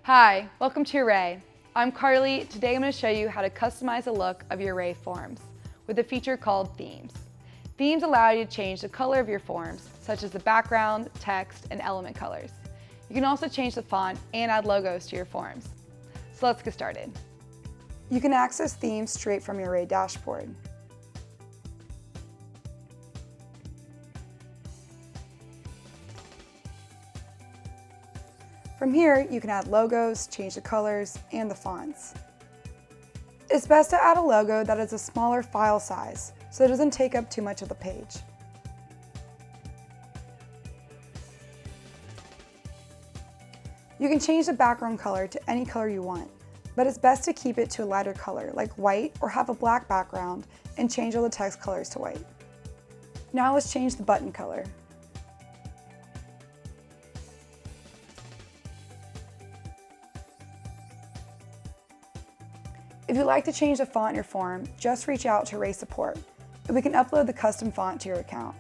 Hi, welcome to Array. I'm Carly. Today I'm going to show you how to customize the look of your Array forms with a feature called Themes. Themes allow you to change the color of your forms, such as the background, text, and element colors. You can also change the font and add logos to your forms. So let's get started. You can access themes straight from your Array dashboard. From here, you can add logos, change the colors, and the fonts. It's best to add a logo that is a smaller file size, so it doesn't take up too much of the page. You can change the background color to any color you want, but it's best to keep it to a lighter color, like white, or have a black background and change all the text colors to white. Now let's change the button color. If you'd like to change the font in your form, just reach out to Array support, and we can upload the custom font to your account.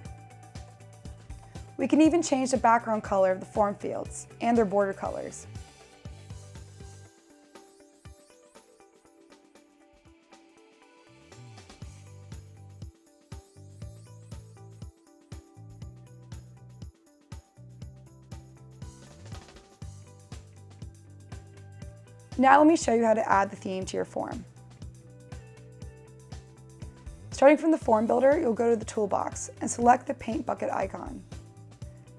We can even change the background color of the form fields and their border colors. Now let me show you how to add the theme to your form. Starting from the form builder, you'll go to the toolbox and select the paint bucket icon.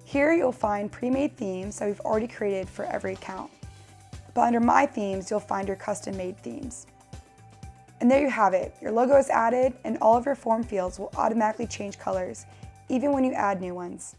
Here you'll find pre-made themes that we've already created for every account. But under My Themes, you'll find your custom-made themes. And there you have it. Your logo is added and all of your form fields will automatically change colors, even when you add new ones.